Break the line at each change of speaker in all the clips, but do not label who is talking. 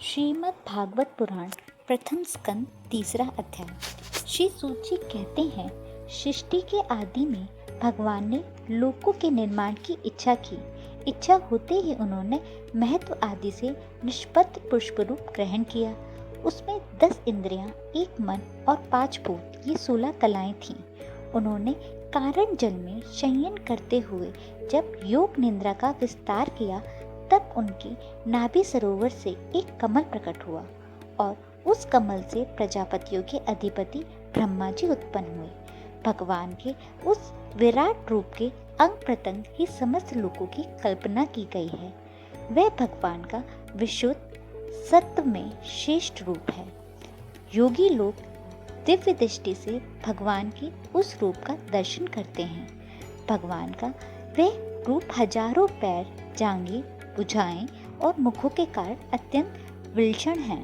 श्रीमद् भागवत पुराण प्रथम स्कंद तीसरा अध्याय। श्री सूत जी कहते हैं, सृष्टि के आदि में भगवान ने लोकों के निर्माण की इच्छा की। इच्छा होते ही उन्होंने महत्व आदि से निष्पत्ति पुष्प रूप ग्रहण किया। उसमें 10 इंद्रियां, 1 मन और 5 भूत, ये 16 कलाएं थीं। उन्होंने कारण जल में शयन करते हुए जब योग निद्रा का विस्तार किया, तब उनकी नाभि सरोवर से एक कमल प्रकट हुआ और उस कमल से प्रजापतियों के अधिपति ब्रह्मा जी उत्पन्न हुए। भगवान के उस विराट रूप के अंग प्रत्यंग ही समस्त लोकों की कल्पना की गई है। वह भगवान का विशुद्ध सत्व में श्रेष्ठ रूप है। योगी लोग दिव्य दृष्टि से भगवान की उस रूप का दर्शन करते हैं। भगवान का वह रूप हजारों पैर, जांघें, भुजाएं और मुखों के कारण अत्यंत विलक्षण है।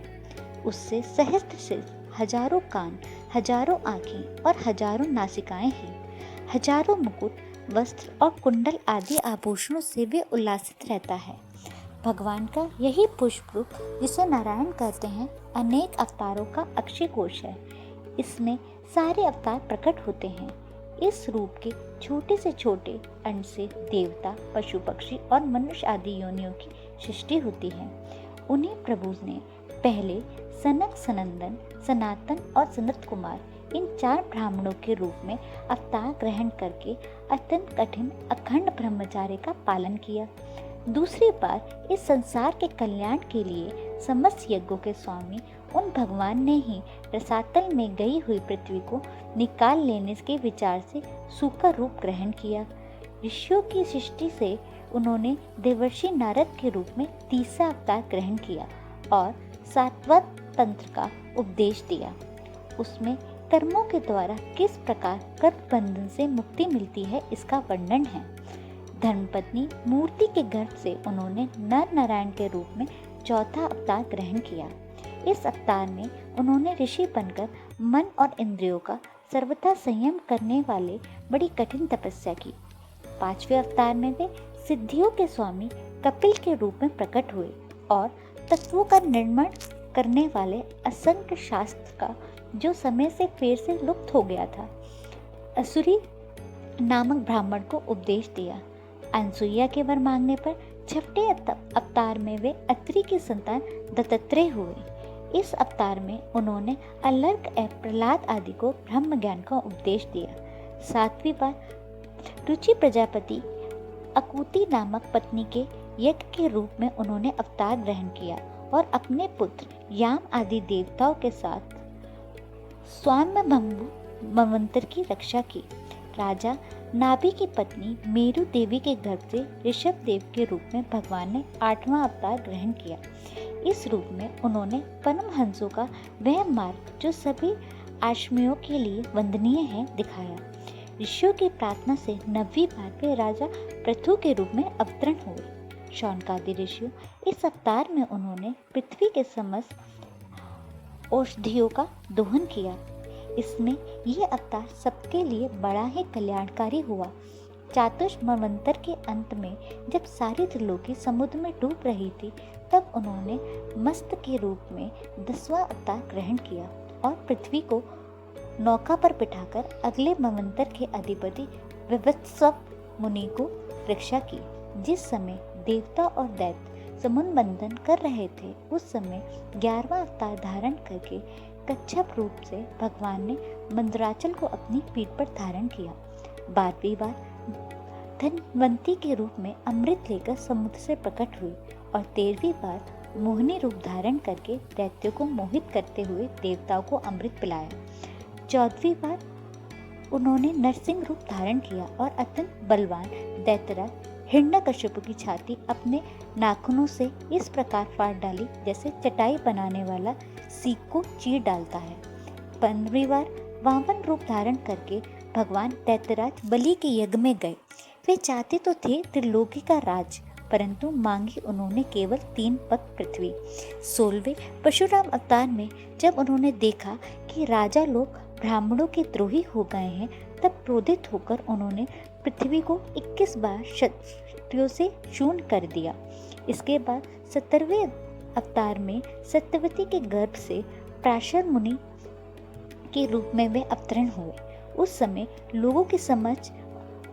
उससे सहस्त्र सिर, हजारों कान, हजारों आंखें और हजारों नासिकाएं हैं। हजारों मुकुट, वस्त्र और कुंडल आदि आभूषणों से वे उल्लासित रहता है। भगवान का यही पुष्प रूप, जिसे नारायण कहते हैं, अनेक अवतारों का अक्षय कोश है। इसमें सारे अवतार प्रकट होते हैं। इस रूप के छोटे से छोटे अंश से देवता, पशु पक्षी और मनुष्य आदि योनियों की सृष्टि होती है। उन्हें प्रभु ने पहले सनक, सनंदन, सनातन और सनत कुमार, इन 4 ब्राह्मणों के रूप में अवतार ग्रहण करके अत्यंत कठिन अखंड ब्रह्मचार्य का पालन किया। दूसरी बार इस संसार के कल्याण के लिए समस्त यज्ञों के स्वामी उन भगवान ने ही रसातल में गई हुई पृथ्वी को निकाल लेने के विचार से सूखा रूप ग्रहण किया। ऋषियों की सृष्टि से उन्होंने देवर्षि नारद के रूप में तीसरा अवतार ग्रहण किया और सात्वत तंत्र का उपदेश दिया। उसमें कर्मों के द्वारा किस प्रकार कर्म बंधन से मुक्ति मिलती है, इसका वर्णन है। धर्मपत्नी मूर्ति के गर्भ से उन्होंने नर नारायण के रूप में चौथा अवतार ग्रहण किया। इस अवतार में उन्होंने ऋषि बनकर मन और इंद्रियों का सर्वथा संयम करने वाले बड़ी कठिन तपस्या की। 5वें अवतार में वे सिद्धियों के स्वामी कपिल के रूप में प्रकट हुए और तत्वों का निर्माण करने वाले असंख्य शास्त्र का, जो समय से फिर से लुप्त हो गया था, असुरी नामक ब्राह्मण को उपदेश दिया। अनसुईया के वर मांगने पर 6वें अवतार में वे अत्रि की संतान दत्तात्रेय हुए। इस अवतार में उन्होंने अलर्क एवं प्रहलाद आदि को ब्रह्म ज्ञान का उपदेश दिया। 7वीं बार रुचि प्रजापति अकुति नामक पत्नी के यज्ञ के रूप में उन्होंने अवतार ग्रहण किया और अपने पुत्र याम आदि देवताओं के साथ स्वाम्यभंगु मन्वंतर की रक्षा की। राजा नाभि की पत्नी मेरु देवी के गर्भ से ऋषभ देव के रूप में भगवान ने 8वां अवतार ग्रहण किया। इस रूप में उन्होंने परमहंसों का वह मार्ग, जो सभी आश्रमियों के लिए वंदनीय है, दिखाया। ऋषियों की प्रार्थना से 9वीं बार वे राजा पृथु के रूप में अवतरण हुए। शौनकादि ऋषियों, इस अवतार में उन्होंने पृथ्वी के समस्त औषधियों का दोहन किया। इसमें यह अवतार सबके लिए बड़ा ही कल्याणकारी हुआ। चातुष मन्वंतर के अंत में जब सारी त्रिलोकी समुद्र में डूब रही थी, तब उन्होंने मस्त के रूप में 10वां अवतार ग्रहण किया और पृथ्वी को नौका पर बिठाकर अगले मन्वंतर के अधिपति विवत्सव मुनि को रक्षा की। जिस समय देवता और दैत्य समुद्र मंथन कर रहे थे, उस समय 11वां अवतार धारण करके कच्छप रूप से भगवान ने मंदराचल को अपनी पीठ पर धारण किया। 12वीं बार धनवंती के रूप में अमृत लेकर समुद्र से प्रकट हुई और 13वीं बार मोहिनी रूप धारण करके दैत्यों को मोहित करते हुए देवताओं को अमृत पिलाया। 14वीं बार उन्होंने नरसिंह रूप धारण किया और अत्यंत बलवान दैत्यराज हिरण्यकश्यप की छाती अपने नाखूनों से इस प्रकार फाड़ डाली, जैसे चटाई बनाने वाला सीक को चीर डालता है। 15वीं बार वामन रूप धारण करके भगवान दैत्यराज बलि के यज्ञ में गए। वे चाहते तो थे त्रिलोकी का राज, परंतु मांगी उन्होंने केवल 3 पग पृथ्वी। 16वें परशुराम अवतार में जब उन्होंने देखा कि राजा लोग ब्राह्मणों के द्रोही हो गए हैं, तब क्रोधित होकर उन्होंने पृथ्वी को 21 बार क्षत्रियों से शून्य कर दिया। इसके बाद 17वें अवतार में सत्यवती के गर्भ से पराशर मुनि के रूप में वे अवतरण हुए। उस समय लोगों की समझ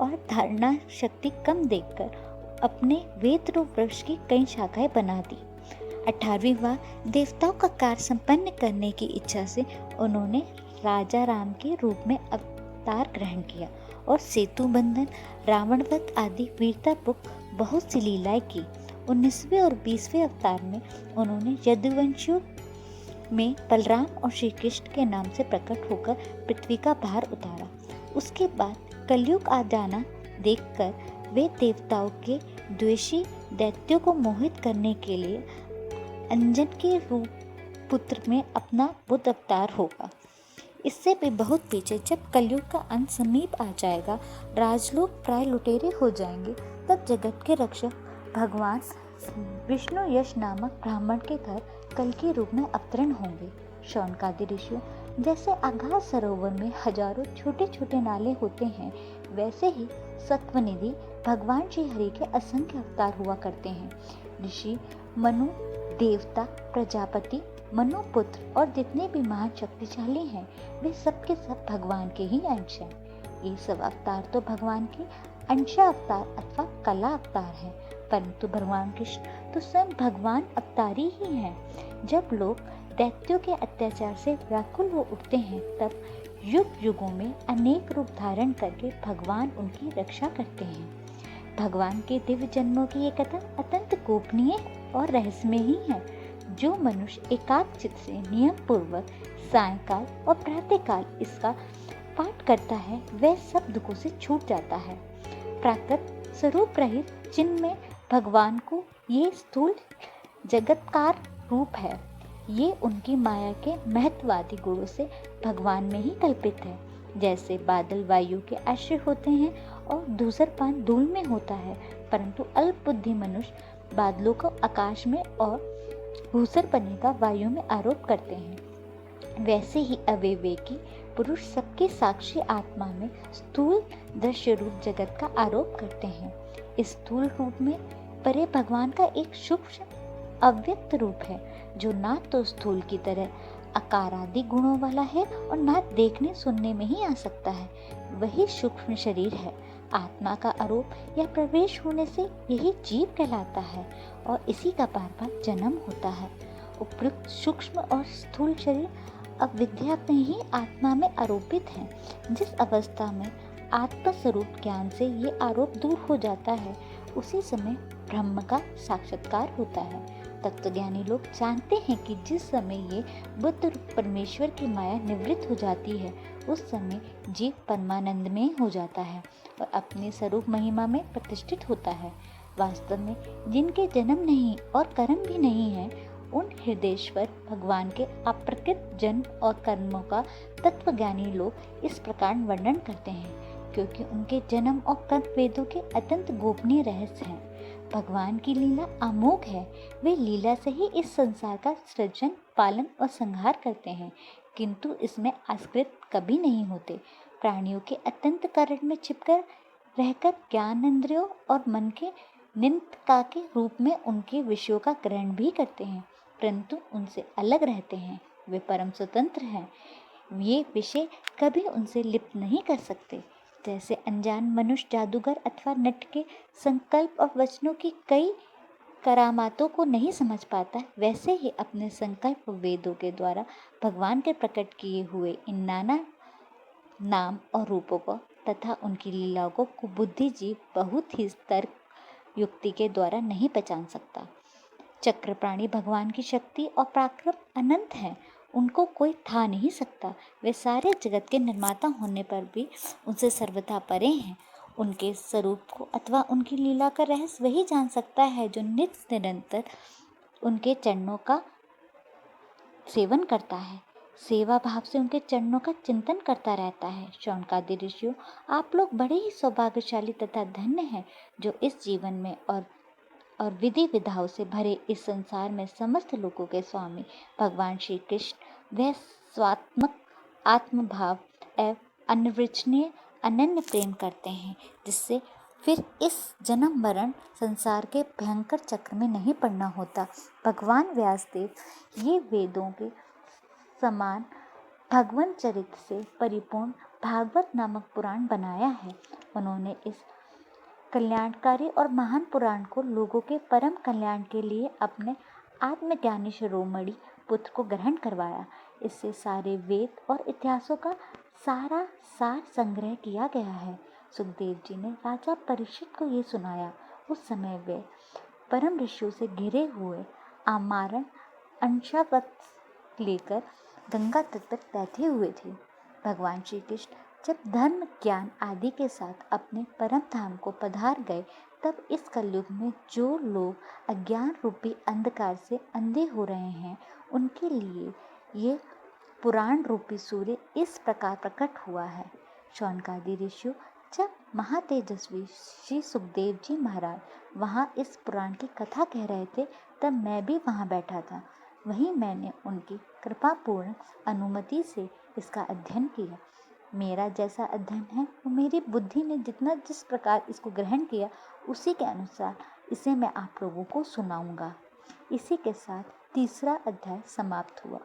और धारणा शक्ति कम देखकर अपने वेद रूप वृक्ष की कई शाखाएं बना दी। 18वीं बार देवताओं का कार्य संपन्न करने की इच्छा से उन्होंने राजा राम के रूप में अवतार ग्रहण किया और सेतु बंधन, रावण वध आदि वीरतापूर्ण बहुत सी लीलाएं की। 19वें और 20वें अवतार में उन्होंने यदुवंशियों में बलराम और श्री कृष्ण के नाम से प्रकट होकर पृथ्वी का भार उतारा। उसके बाद कलयुग आ जाना देखकर वे देवताओं के द्वेषी दैत्यों को मोहित करने के लिए अंजन के रूप पुत्र में अपना बुद्ध अवतार होगा। इससे भी बहुत पीछे जब कलयुग का अंत समीप आ जाएगा, राजलोक प्राय लुटेरे हो जाएंगे, तब जगत के रक्षक भगवान विष्णु यश नामक ब्राह्मण के घर कल के रूप में अवतरण होंगे। शौनकादि ऋषियों जैसे अगाध सरोवर में हजारों छोटे छोटे नाले होते हैं, वैसे ही सत्वनिधि भगवान श्री हरि के असंख्य अवतार हुआ करते हैं। ऋषि, मनु, देवता, प्रजापति, मनुपुत्र और जितने भी महान शक्तिशाली हैं, वे सब के सब भगवान के ही अंश हैं। ये सब अवतार तो भगवान के अंशा अवतार अथवा कला अवतार हैं, परंतु भगवान कृष्ण तो स्वयं भगवान अवतारी ही हैं। जब लोग दैत्यों के अत्याचार से व्याकुल हो उठते हैं, तब युग युगों में अनेक रूप धारण करके भगवान उनकी रक्षा करते हैं। भगवान के दिव्य जन्मों की ये कथा अत्यंत गोपनीय और रहस्यमय ही है। जो मनुष्य एकाग्र चित्त से नियम पूर्वक सायंकाल और प्रातःकाल इसका पाठ करता है, वह सब दुखों से छूट जाता है। प्राकृत स्वरूप रहित जिनमें भगवान को ये स्थूल जगतकार रूप है, ये उनकी माया के महत्वादी गुणों से भगवान में ही कल्पित है। जैसे बादल वायु के आश्रय होते हैं और धूसरपान धूल में होता है, परंतु अल्प बुद्धि मनुष्य बादलों को आकाश में और धूसरपने का वायु में आरोप करते हैं। वैसे ही अविवेकी पुरुष सबके साक्षी आत्मा में स्थूल दृश्य रूप जगत का आरोप करते हैं। इस स्थूल रूप में परे भगवान का एक सूक्ष्म अव्यक्त रूप है, जो ना तो स्थूल की तरह आकार आदि गुणों वाला है और ना देखने सुनने में ही आ सकता है। वही सूक्ष्म शरीर है। आत्मा का आरोप या प्रवेश होने से यही जीव कहलाता है और इसी का बार बार जन्म होता है। उपयुक्त सूक्ष्म और स्थूल शरीर अविद्या में ही आत्मा में आरोपित हैं। जिस अवस्था में आत्म स्वरूप ज्ञान से ये आरोप दूर हो जाता है, उसी समय ब्रह्म का साक्षात्कार होता है। तत्वज्ञानी लोग जानते हैं कि जिस समय ये बुद्ध रूप परमेश्वर की माया निवृत्त हो जाती है, उस समय जीव परमानंद में हो जाता है और अपने स्वरूप महिमा में प्रतिष्ठित होता है। वास्तव में जिनके जन्म नहीं और कर्म भी नहीं है, उन हृदयेश्वर भगवान के अप्रकृत जन्म और कर्मों का तत्वज्ञानी लोग इस प्रकार वर्णन करते हैं, क्योंकि उनके जन्म और कर्म वेदों के अत्यंत गोपनीय रहस्य हैं। भगवान की लीला अमोघ है। वे लीला से ही इस संसार का सृजन, पालन और संहार करते हैं, किंतु इसमें आसक्त कभी नहीं होते। प्राणियों के अत्यंत कारण में छिपकर रहकर ज्ञानेंद्रियों और मन के निमित्तका के रूप में उनके विषयों का ग्रहण भी करते हैं, परंतु उनसे अलग रहते हैं। वे परम स्वतंत्र हैं। ये विषय कभी उनसे लिप्त नहीं कर सकते। जैसे अनजान मनुष्य जादूगर अथवा नट के संकल्प और वचनों की कई करामातों को नहीं समझ पाता, वैसे ही अपने संकल्प वेदों के द्वारा भगवान के प्रकट किए हुए इन नाना नाम और रूपों को तथा उनकी लीलाओं को बुद्धिजीव बहुत ही तर्क युक्ति के द्वारा नहीं पहचान सकता। चक्र प्राणी भगवान की शक्ति और पराक्रम अनंत है, उनको कोई था नहीं सकता। वे सारे जगत के निर्माता होने पर भी उनसे सर्वथा परे हैं। उनके स्वरूप को अथवा उनकी लीला का रहस्य वही जान सकता है जो नित्य निरंतर उनके चरणों का सेवन करता है, सेवा भाव से उनके चरणों का चिंतन करता रहता है। शौनकादि ऋषियों, आप लोग बड़े ही सौभाग्यशाली तथा धन्य हैं, जो इस जीवन में और विधि विधाओं से भरे इस संसार में समस्त लोगों के स्वामी भगवान श्री कृष्ण वह स्वात्मक आत्मभाव एवं अनिर्वचनीय अनन्य प्रेम करते हैं, जिससे फिर इस जन्म मरण संसार के भयंकर चक्र में नहीं पड़ना होता। भगवान व्यासदेव ये वेदों के समान भगवत चरित्र से परिपूर्ण भागवत नामक पुराण बनाया है। उन्होंने इस कल्याणकारी और महान पुराण को लोगों के परम कल्याण के लिए अपने आत्मज्ञानी शिरोमणि पुत्र को ग्रहण करवाया। इससे सारे वेद और इतिहासों का सारा सार संग्रह किया गया है। सुखदेव जी ने राजा परीक्षित को ये सुनाया। उस समय वे परम ऋषियों से घिरे हुए आमरण अंशावत लेकर गंगा तट पर बैठे हुए थे। भगवान श्री कृष्ण जब धर्म ज्ञान आदि के साथ अपने परम धाम को पधार गए, तब इस कलयुग में जो लोग अज्ञान रूपी अंधकार से अंधे हो रहे हैं, उनके लिए ये पुराण रूपी सूर्य इस प्रकार प्रकट हुआ है। शौनकादि ऋषियों जब महातेजस्वी श्री सुखदेव जी महाराज वहाँ इस पुराण की कथा कह रहे थे, तब मैं भी वहाँ बैठा था। वहीं मैंने उनकी कृपापूर्ण अनुमति से इसका अध्ययन किया। मेरा जैसा अध्ययन है वो मेरी बुद्धि ने जिस प्रकार इसको ग्रहण किया, उसी के अनुसार इसे मैं आप लोगों को सुनाऊंगा। इसी के साथ तीसरा अध्याय समाप्त हुआ।